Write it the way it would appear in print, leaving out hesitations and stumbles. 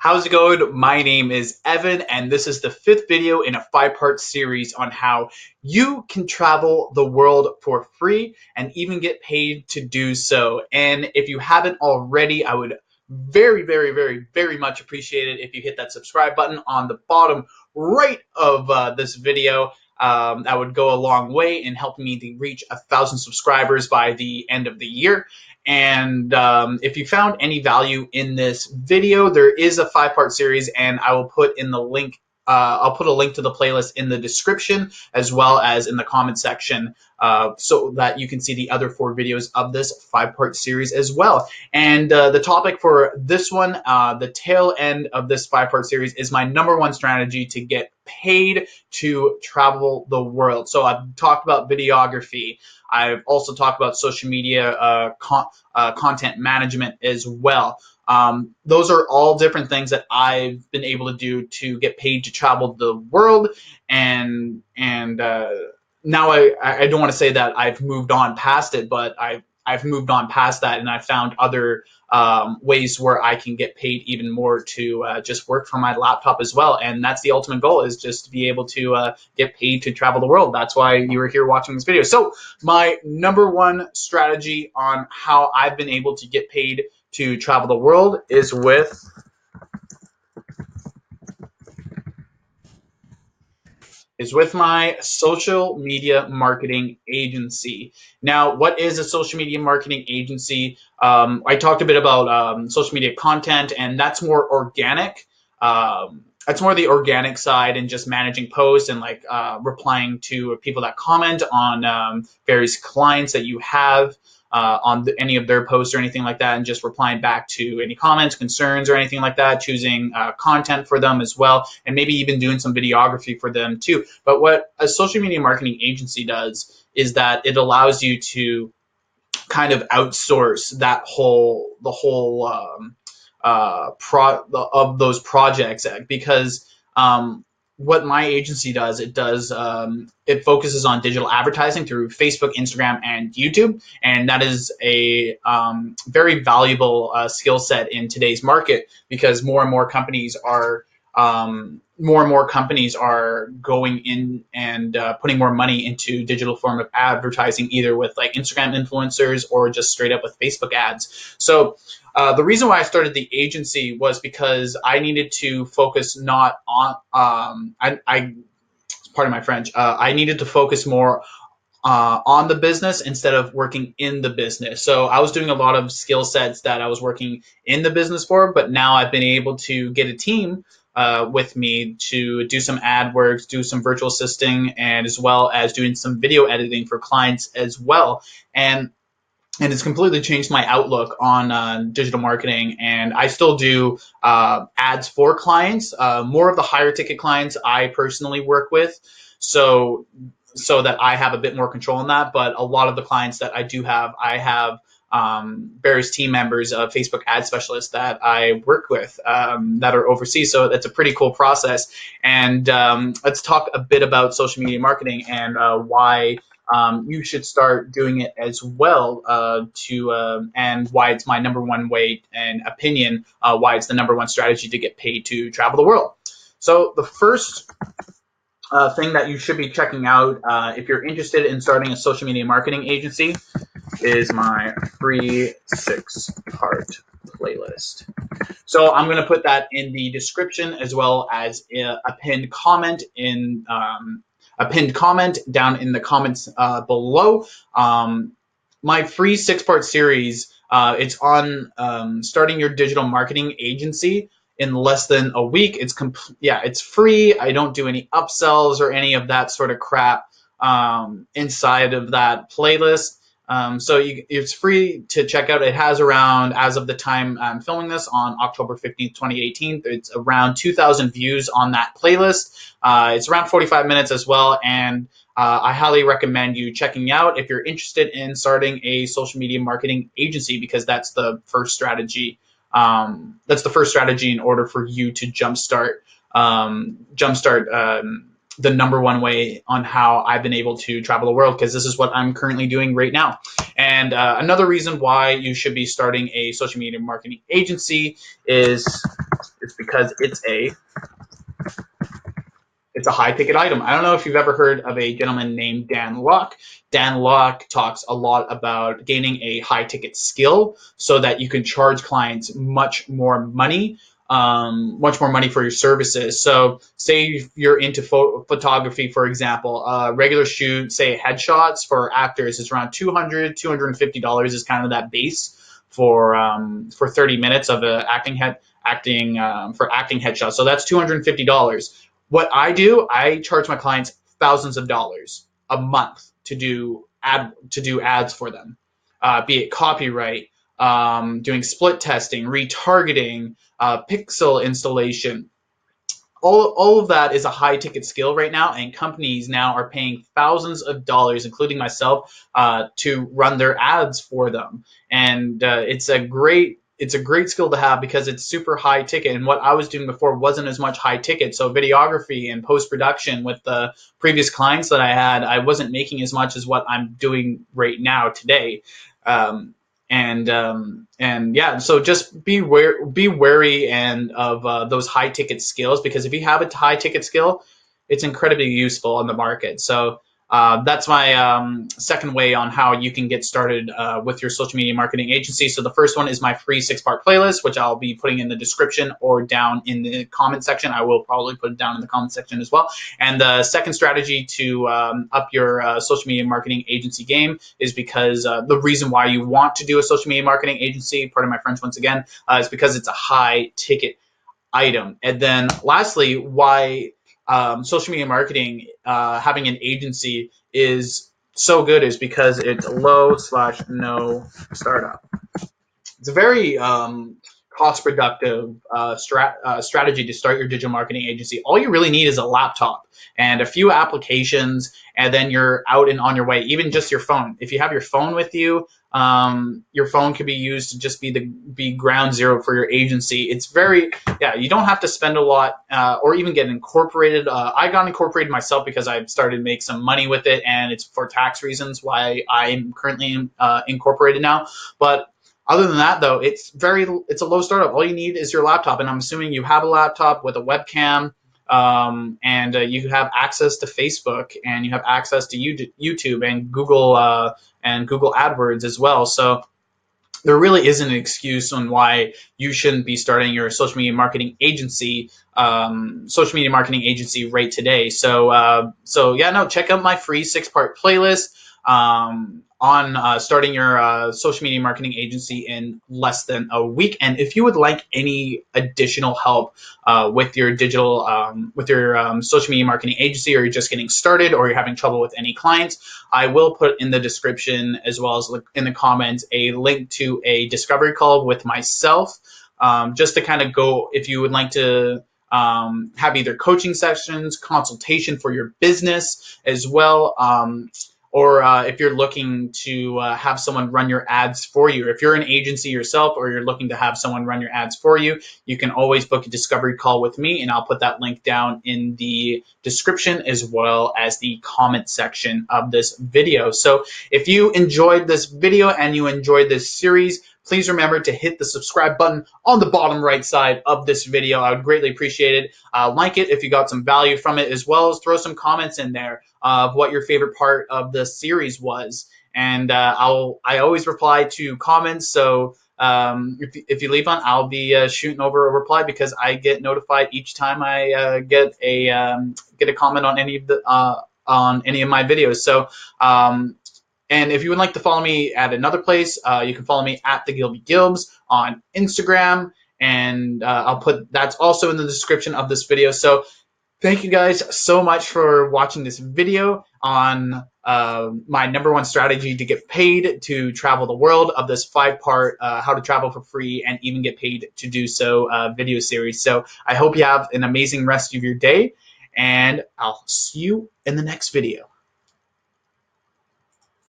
How's it going? My name is Evan, and this is the fifth video in a five-part series on how you can travel the world for free and even get paid to do so. And if you haven't already, I would very much appreciate it if you hit that subscribe button on the bottom right of this video. That would go a long way in helping me to reach 1,000 subscribers by the end of the year. And if you found any value in this video, there is a five-part series, and I will put in the link. I'll put a link to the playlist in the description as well as in the comment section, so that you can see the other four videos of this five-part series as well. And the topic for this one, the tail end of this five-part series, is my number one strategy to get paid to travel the world. So I've talked about videography. I've also talked about social media content management as well. Those are all different things that I've been able to do to get paid to travel the world. And now I don't want to say that I've moved on past it, but I've moved on past that, and I found other ways where I can get paid even more to just work from my laptop as well. And that's the ultimate goal, is just to be able to get paid to travel the world. That's why you are here watching this video. So my number one strategy on how I've been able to get paid to travel the world is with my social media marketing agency. Now, what is a social media marketing agency? I talked a bit about social media content, and that's more organic. That's more the organic side, and just managing posts and replying to people that comment on various clients that you have. On any of their posts or anything like that, and just replying back to any comments, concerns, or anything like that, choosing content for them as well, and maybe even doing some videography for them too. But what a social media marketing agency does is that it allows you to kind of outsource the whole of those projects, because what my agency does, it focuses on digital advertising through Facebook, Instagram, and YouTube, and that is a very valuable skill set in today's market, because more and more companies are going in and putting more money into digital form of advertising, either with like Instagram influencers or just straight up with Facebook ads. So the reason why I started the agency was because I needed to focus not on pardon my French. I needed to focus more on the business instead of working in the business. So I was doing a lot of skill sets that I was working in the business for, but now I've been able to get a team with me to do some ad work, do some virtual assisting, and as well as doing some video editing for clients as well. And it's completely changed my outlook on digital marketing. And I still do ads for clients, more of the higher ticket clients I personally work with, so that I have a bit more control in that. But a lot of the clients that I do have, I have various team members of Facebook ad specialists that I work with that are overseas. So that's a pretty cool process. And let's talk a bit about social media marketing and why you should start doing it as well, and why it's my number one way and opinion, why it's the number one strategy to get paid to travel the world. So the first thing that you should be checking out if you're interested in starting a social media marketing agency is my free 6-part playlist. So I'm going to put that in the description, as well as a pinned comment down in the comments below. My free 6-part series, it's on starting your digital marketing agency in less than a week. It's free. I don't do any upsells or any of that sort of crap inside of that playlist. So it's free to check out. It has around, as of the time I'm filming this on October 15th, 2018, it's around 2,000 views on that playlist. It's around 45 minutes as well, and I highly recommend you checking out if you're interested in starting a social media marketing agency, because that's the first strategy. That's the first strategy in order for you to jumpstart the number one way on how I've been able to travel the world, because this is what I'm currently doing right now. And another reason why you should be starting a social media marketing agency is because it's a high ticket item. I don't know if you've ever heard of a gentleman named Dan Lok. Dan Lok talks a lot about gaining a high ticket skill so that you can charge clients much more money for your services. So say you're into photography, for example, regular shoot, say headshots for actors is around $200, $250 is kind of that base for 30 minutes of acting headshots. So that's $250. What I do, I charge my clients thousands of dollars a month to do ads for them, be it copyright, doing split testing, retargeting, pixel installation. All of that is a high ticket skill right now, and companies now are paying thousands of dollars, including myself, to run their ads for them. And it's a great skill to have because it's super high ticket. And what I was doing before wasn't as much high ticket. So videography and post production with the previous clients that I had, I wasn't making as much as what I'm doing right now today. And yeah, so just be wary and of those high ticket skills, because if you have a high ticket skill, it's incredibly useful in the market. So that's my second way on how you can get started with your social media marketing agency. So the first one is my free 6-part playlist, which I'll be putting in the description or down in the comment section. I will probably put it down in the comment section as well. And the second strategy to up your social media marketing agency game is because the reason why you want to do a social media marketing agency, pardon my French once again, is because it's a high ticket item. And then lastly, why social media marketing, having an agency is so good is because it's low/no startup. It's a very cost productive strategy to start your digital marketing agency. All you really need is a laptop and a few applications, and then you're out and on your way. Even just your phone. If you have your phone with you, your phone could be used to just be ground zero for your agency. It's you don't have to spend a lot or even get incorporated. I got incorporated myself because I've started to make some money with it, and it's for tax reasons why I'm currently incorporated now. But other than that, though, it's a low startup. All you need is your laptop, and I'm assuming you have a laptop with a webcam, and you have access to Facebook, and you have access to YouTube and Google AdWords as well. So there really isn't an excuse on why you shouldn't be starting your social media marketing agency right today. So yeah, no, check out my free 6-part playlist on starting your social media marketing agency in less than a week. And if you would like any additional help with your social media marketing agency, or you're just getting started, or you're having trouble with any clients, I will put in the description as well as in the comments a link to a discovery call with myself, just to kind of go, if you would like to have either coaching sessions, consultation for your business as well, or if you're looking to have someone run your ads for you. If you're an agency yourself, or you're looking to have someone run your ads for you, you can always book a discovery call with me, and I'll put that link down in the description as well as the comment section of this video. So if you enjoyed this video and you enjoyed this series, please remember to hit the subscribe button on the bottom right side of this video. I would greatly appreciate it. Like it if you got some value from it, as well as throw some comments in there of what your favorite part of the series was. And I always reply to comments, so if you leave one, I'll be shooting over a reply, because I get notified each time I get a comment on any of my videos. So and if you would like to follow me at another place, you can follow me at the Gilby Gilbs on Instagram, and that's also in the description of this video. So thank you guys so much for watching this video on my #1 strategy to get paid to travel the world of this 5-part how to travel for free and even get paid to do so video series. So I hope you have an amazing rest of your day, and I'll see you in the next video.